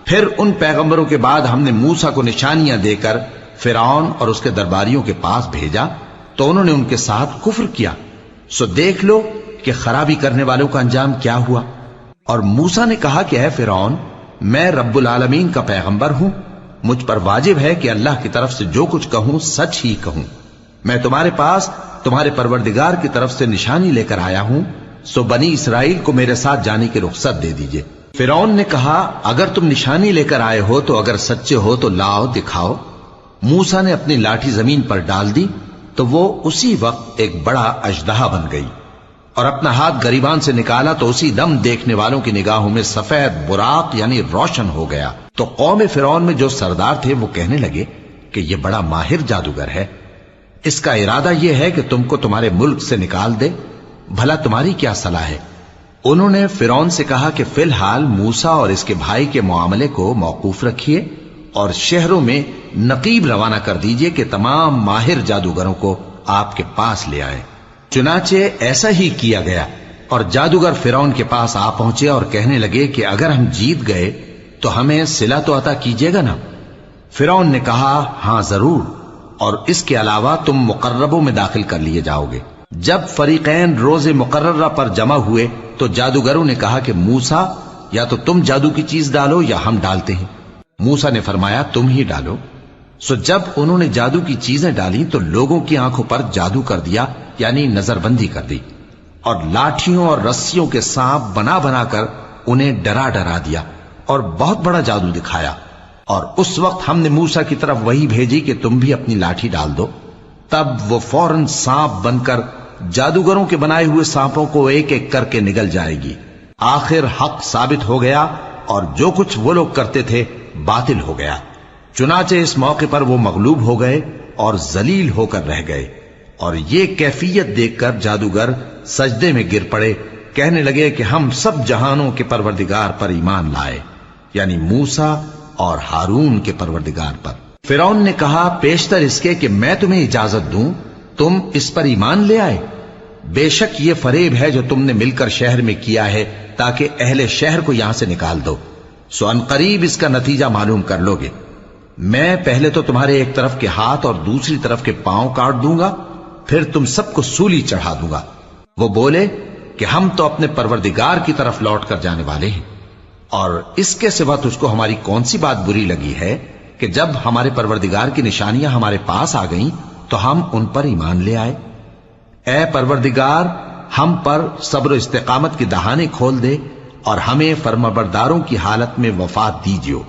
پھر ان پیغمبروں کے بعد ہم نے موسیٰ کو نشانیاں دے کر فرعون اور اس کے درباریوں کے پاس بھیجا تو انہوں نے ان کے ساتھ کفر کیا، سو دیکھ لو کہ خرابی کرنے والوں کا انجام کیا ہوا۔ اور موسیٰ نے کہا کہ اے فرعون، میں رب العالمین کا پیغمبر ہوں، مجھ پر واجب ہے کہ اللہ کی طرف سے جو کچھ کہوں سچ ہی کہوں۔ میں تمہارے پاس تمہارے پروردگار کی طرف سے نشانی لے کر آیا ہوں، سو بنی اسرائیل کو میرے ساتھ جانے کی رخصت دے دیجئے۔ فرعون نے کہا اگر تم نشانی لے کر آئے ہو تو اگر سچے ہو تو لاؤ دکھاؤ۔ موسیٰ نے اپنی لاٹھی زمین پر ڈال دی تو وہ اسی وقت ایک بڑا اژدہا بن گئی، اور اپنا ہاتھ گریبان سے نکالا تو اسی دم دیکھنے والوں کی نگاہوں میں سفید براق یعنی روشن ہو گیا۔ تو قوم فرعون میں جو سردار تھے وہ کہنے لگے کہ یہ بڑا ماہر جادوگر ہے، اس کا ارادہ یہ ہے کہ تم کو تمہارے ملک سے نکال دے، بھلا تمہاری کیا صلاح ہے؟ انہوں نے فرعون سے کہا کہ فی الحال موسیٰ اور اس کے بھائی کے معاملے کو موقوف رکھیے اور شہروں میں نقیب روانہ کر دیجئے کہ تمام ماہر جادوگروں کو آپ کے پاس لے آئے۔ چنانچہ ایسا ہی کیا گیا، اور جادوگر فرعون کے پاس آ پہنچے اور کہنے لگے کہ اگر ہم جیت گئے تو ہمیں صلہ تو عطا کیجیے گا نا؟ فرعون نے کہا ہاں ضرور، اور اس کے علاوہ تم مقربوں میں داخل کر لیے جاؤ گے۔ جب فریقین روز مقررہ پر جمع ہوئے تو جادوگروں نے کہا کہ موسیٰ یا تو تم جادو کی چیز ڈالو یا ہم ڈالتے ہیں۔ موسیٰ نے فرمایا تم ہی ڈالو۔ سو جب انہوں نے جادو کی چیزیں ڈالی تو لوگوں کی آنکھوں پر جادو کر دیا، یعنی نظر بندی کر دی، اور لاٹھیوں اور رسیوں کے سانپ بنا بنا کر انہیں ڈرا ڈرا دیا اور بہت بڑا جادو دکھایا۔ اور اس وقت ہم نے موسیٰ کی طرف وحی بھیجی کہ تم بھی اپنی لاٹھی ڈال دو، تب وہ فوراً سانپ بن کر جادوگروں کے بنائے ہوئے سانپوں کو ایک ایک کر کے نگل جائے گی۔ آخر حق ثابت ہو گیا اور جو کچھ وہ لوگ کرتے تھے باطل ہو گیا۔ چنانچہ اس موقع پر وہ مغلوب ہو گئے اور ذلیل ہو کر رہ گئے، اور یہ کیفیت دیکھ کر جادوگر سجدے میں گر پڑے، کہنے لگے کہ ہم سب جہانوں کے پروردگار پر ایمان لائے، یعنی موسیٰ اور ہارون کے پروردگار پر۔ فرعون نے کہا پیشتر اس کے کہ میں تمہیں اجازت دوں تم اس پر ایمان لے آئے، بے شک یہ فریب ہے جو تم نے مل کر شہر میں کیا ہے تاکہ اہل شہر کو یہاں سے نکال دو، سو ان قریب اس کا نتیجہ معلوم کر لو گے۔ میں پہلے تو تمہارے ایک طرف کے ہاتھ اور دوسری طرف کے پاؤں کاٹ دوں گا، پھر تم سب کو سولی چڑھا دوں گا۔ وہ بولے کہ ہم تو اپنے پروردگار کی طرف لوٹ کر جانے والے ہیں، اور اس کے سوا تجھ کو ہماری کون سی بات بری لگی ہے کہ جب ہمارے پروردگار کی نشانیاں ہمارے پاس آ گئیں تو ہم ان پر ایمان لے آئے؟ اے پروردگار، ہم پر صبر و استقامت کی دہانے کھول دے اور ہمیں فرمانبرداروں کی حالت میں وفات دیجیو۔